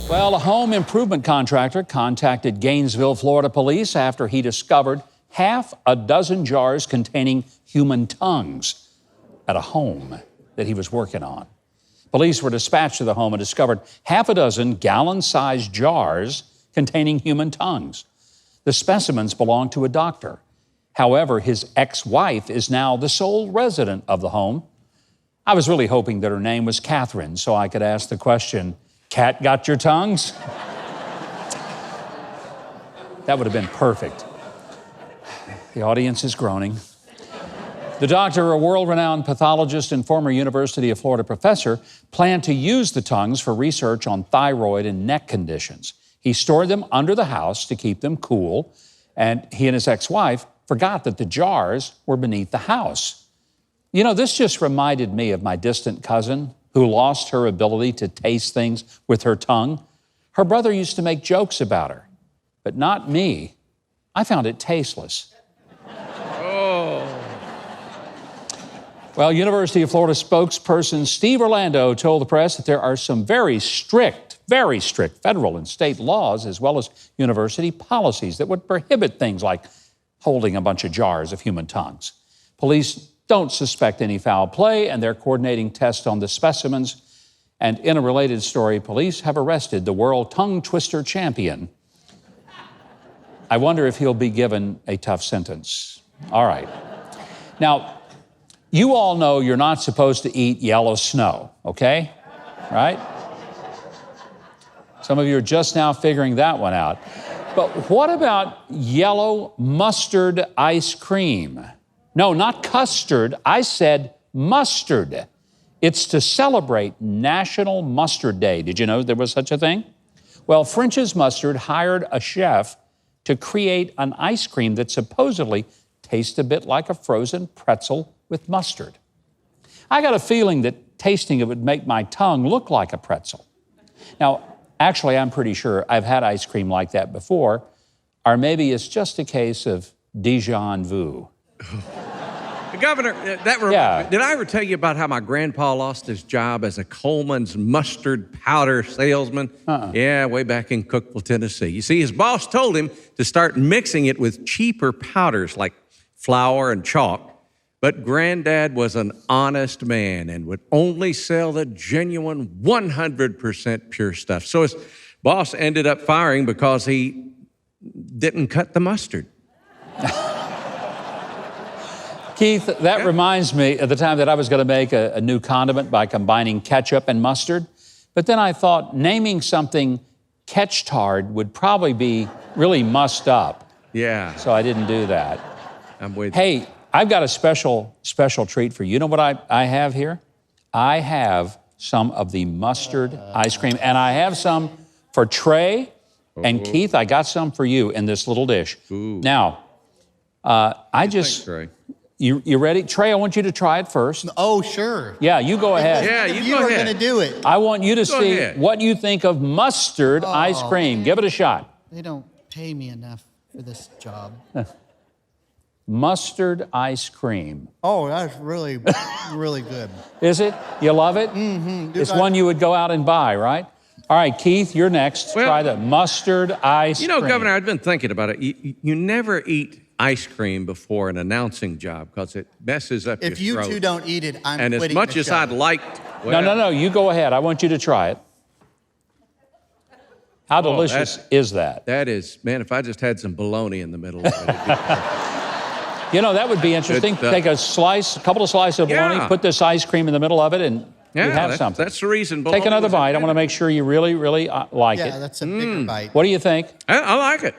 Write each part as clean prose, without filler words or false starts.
Well, a home improvement contractor contacted Gainesville, Florida police after he discovered half a dozen jars containing human tongues at a home that he was working on. Police were dispatched to the home and discovered half a dozen gallon-sized jars containing human tongues. The specimens belonged to a doctor. However, his ex-wife is now the sole resident of the home. I was really hoping that her name was Catherine so I could ask the question, "Cat got your tongues?" That would have been perfect. The audience is groaning. The doctor, a world-renowned pathologist and former University of Florida professor, planned to use the tongues for research on thyroid and neck conditions. He stored them under the house to keep them cool, and he and his ex-wife forgot that the jars were beneath the house. You know, this just reminded me of my distant cousin who lost her ability to taste things with her tongue. Her brother used to make jokes about her, but not me. I found it tasteless. Well, University of Florida spokesperson Steve Orlando told the press that there are some very strict federal and state laws, as well as university policies that would prohibit things like holding a bunch of jars of human tongues. Police don't suspect any foul play, and they're coordinating tests on the specimens. And in a related story, police have arrested the world tongue twister champion. I wonder if he'll be given a tough sentence. All right. Now, you all know you're not supposed to eat yellow snow, okay? Right? Some of you are just now figuring that one out. But what about yellow mustard ice cream? No, not custard. I said mustard. It's to celebrate National Mustard Day. Did you know there was such a thing? Well, French's Mustard hired a chef to create an ice cream that supposedly tastes a bit like a frozen pretzel with mustard. I got a feeling that tasting it would make my tongue look like a pretzel. Now, actually, I'm pretty sure I've had ice cream like that before, or maybe it's just a case of déjà vu. Governor, did I ever tell you about how my grandpa lost his job as a Coleman's mustard powder salesman? Yeah, way back in Cookeville, Tennessee. You see, his boss told him to start mixing it with cheaper powders like flour and chalk. But Granddad was an honest man and would only sell the genuine 100% pure stuff. So his boss ended up firing because he didn't cut the mustard. Keith, that reminds me of the time that I was going to make a new condiment by combining ketchup and mustard. But then I thought naming something Ketchtard would probably be really mussed up. Yeah. So I didn't do that. I'm with you. Hey, I've got a special treat for you. You know what I have here? I have some of the mustard ice cream, and I have some for Trey, and Keith, I got some for you in this little dish. Ooh. Now, Thanks, Trey. You ready? Trey, I want you to try it first. Oh, sure. Yeah, you go ahead. Yeah, you are going to do it. I want you to Go see ahead. what you think of mustard ice cream. Give it a shot. They don't pay me enough for this job. Mustard ice cream. Oh, that's really, really good. Is it? You love it? Mm-hmm. It's one you would go out and buy, right? All right, Keith, you're next. Well, try the mustard ice cream. You know, Governor, I've been thinking about it. You never eat ice cream before an announcing job because it messes up If your you throat. two don't eat it, I'm And quitting as much the as show. I'd like... No, you go ahead. I want you to try it. How delicious is that? That is, man, if I just had some bologna in the middle of it, it'd be perfect. You know, that would be interesting. Take a couple of slices of bologna, Yeah. put this ice cream in the middle of it, and you have something. That's the reason. Take another bite. I want to make sure you really, really like it. Yeah, that's a bigger bite. What do you think? I like it.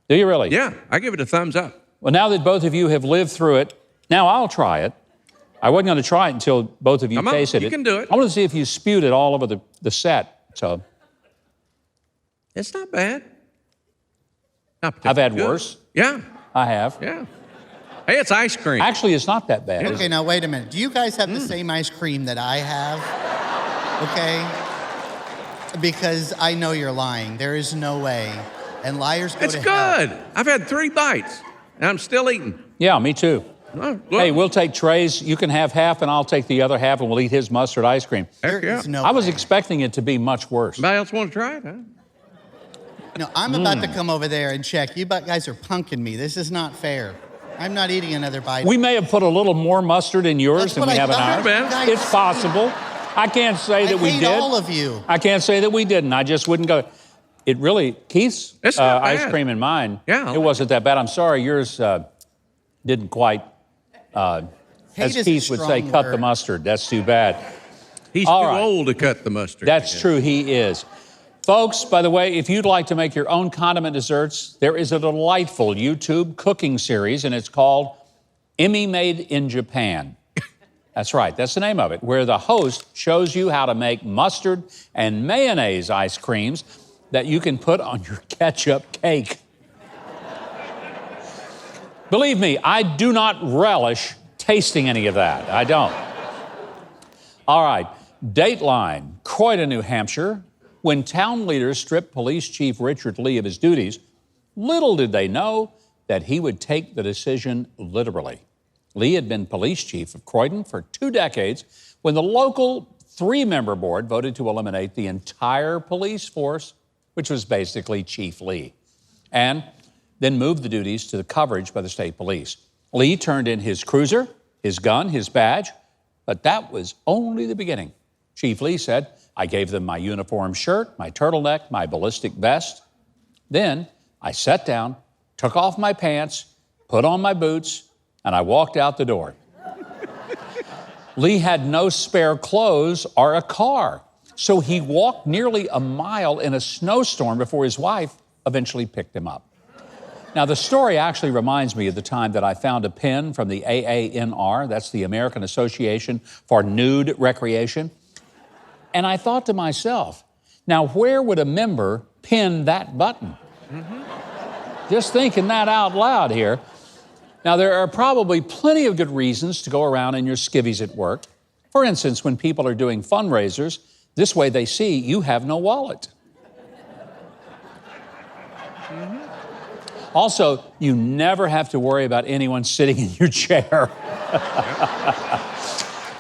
Do you really? Yeah, I give it a thumbs up. Well, now that both of you have lived through it, now I'll try it. I wasn't going to try it until both of you Come on, tasted it. you can do it. I want to see if you spewed it all over the set. So It's not bad. Not I've had good. worse. Yeah, I have. yeah. Hey, it's ice cream. Actually, it's not that bad. Okay, now wait a minute. Do you guys have the same ice cream that I have? Okay? Because I know you're lying. There is no way. And liars go It's to hell. good. I've had 3 bites, and I'm still eating. Yeah, me too. Hey, we'll take trays. You can have half, and I'll take the other half, and we'll eat his mustard ice cream. Heck yeah. No I was way. expecting it to be much worse. Anybody else want to try it, huh? No, I'm about to come over there and check. You guys are punking me. This is not fair. I'm not eating another bite. We may have put a little more mustard in yours That's than what we I have in thought. ours. Man. Guys, It's possible. I can't say that I we hate did. all of you. I can't say that we didn't. I just wouldn't go. It really, Keith's It's not ice bad. cream and mine, Yeah, I it wasn't that bad. I'm sorry, yours didn't quite, as Hate is a Keith would say, strong cut the word. mustard. That's too bad. He's All too right. old to cut the mustard. That's true, he is. Folks, by the way, if you'd like to make your own condiment desserts, there is a delightful YouTube cooking series, and it's called Emmy Made in Japan. That's right, that's the name of it, where the host shows you how to make mustard and mayonnaise ice creams that you can put on your ketchup cake. Believe me, I do not relish tasting any of that. I don't. All right, Dateline, Croydon, New Hampshire. When town leaders stripped Police Chief Richard Lee of his duties, little did they know that he would take the decision literally. Lee had been police chief of Croydon for 2 decades when the local 3-member board voted to eliminate the entire police force, which was basically Chief Lee, and then moved the duties to the coverage by the state police. Lee turned in his cruiser, his gun, his badge, but that was only the beginning. Chief Lee said, I gave them my uniform shirt, my turtleneck, my ballistic vest. Then I sat down, took off my pants, put on my boots, and I walked out the door. Lee had no spare clothes or a car, so he walked nearly a mile in a snowstorm before his wife eventually picked him up. Now, the story actually reminds me of the time that I found a pin from the AANR, that's the American Association for Nude Recreation, and I thought to myself, now where would a member pin that button? Just thinking that out loud here. Now, there are probably plenty of good reasons to go around in your skivvies at work. For instance, when people are doing fundraisers, this way they see you have no wallet. Also, you never have to worry about anyone sitting in your chair.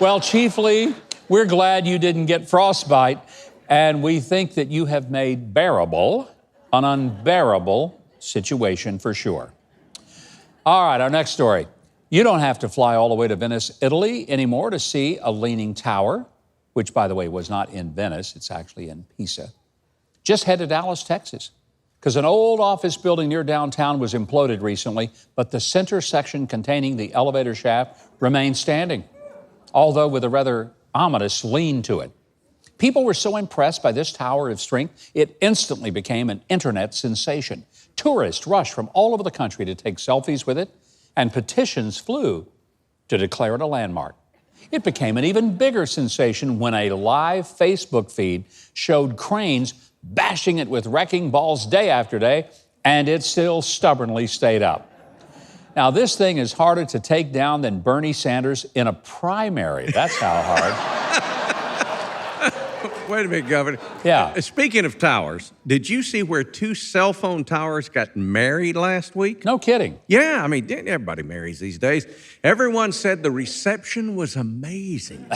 Well, Chief Lee, we're glad you didn't get frostbite, and we think that you have made bearable an unbearable situation for sure. All right, our next story. You don't have to fly all the way to Venice, Italy anymore to see a leaning tower, which, by the way, was not in Venice. It's actually in Pisa. Just head to Dallas, Texas, because an old office building near downtown was imploded recently, but the center section containing the elevator shaft remained standing, although with a rather ominous lean to it. People were so impressed by this tower of strength, it instantly became an internet sensation. Tourists rushed from all over the country to take selfies with it, and petitions flew to declare it a landmark. It became an even bigger sensation when a live Facebook feed showed cranes bashing it with wrecking balls day after day, and it still stubbornly stayed up. Now, this thing is harder to take down than Bernie Sanders in a primary. That's how hard. Wait a minute, Governor. Yeah. Speaking of towers, did you see where 2 cell phone towers got married last week? No kidding. Yeah, I mean, everybody marries these days. Everyone said the reception was amazing.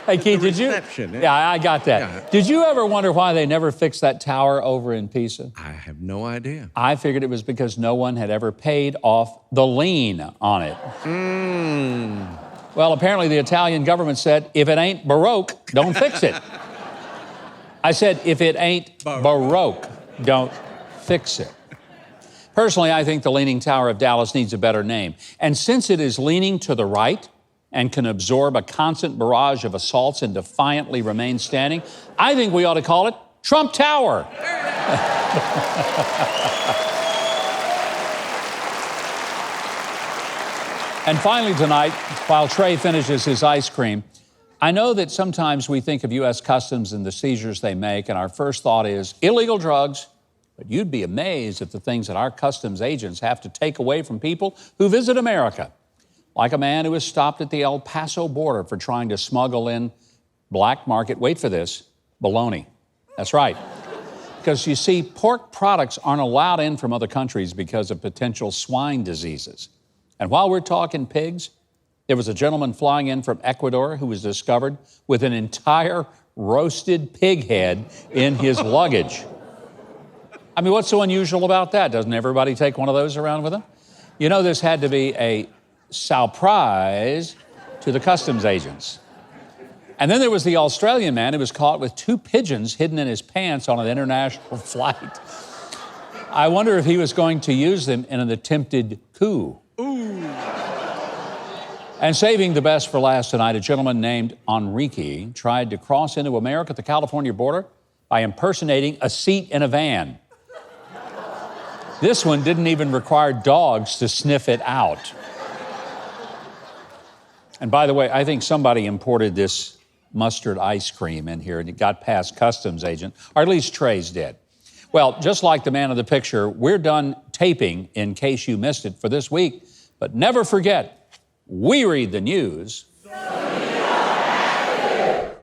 Hey, Keith, did you? reception, Yeah, I got that. Yeah. Did you ever wonder why they never fixed that tower over in Pisa? I have no idea. I figured it was because no one had ever paid off the lien on it. Well, apparently the Italian government said, if it ain't Baroque, don't fix it. I said, if it ain't Baroque, don't fix it. Personally, I think the Leaning Tower of Dallas needs a better name. And since it is leaning to the right and can absorb a constant barrage of assaults and defiantly remain standing, I think we ought to call it Trump Tower. And finally tonight, while Trey finishes his ice cream, I know that sometimes we think of U.S. Customs and the seizures they make, and our first thought is illegal drugs, but you'd be amazed at the things that our customs agents have to take away from people who visit America. Like a man who was stopped at the El Paso border for trying to smuggle in black market, wait for this, bologna. That's right. Because you see, pork products aren't allowed in from other countries because of potential swine diseases. And while we're talking pigs, there was a gentleman flying in from Ecuador who was discovered with an entire roasted pig head in his luggage. I mean, what's so unusual about that? Doesn't everybody take one of those around with them? You know, this had to be a surprise to the customs agents. And then there was the Australian man who was caught with 2 pigeons hidden in his pants on an international flight. I wonder if he was going to use them in an attempted coup. Ooh. And saving the best for last tonight, a gentleman named Enrique tried to cross into America at the California border by impersonating a seat in a van. This one didn't even require dogs to sniff it out. And by the way, I think somebody imported this mustard ice cream in here and it got past customs agent, or at least Trey's did. Well, just like the man of the picture, we're done taping in case you missed it for this week. But never forget, we read the news.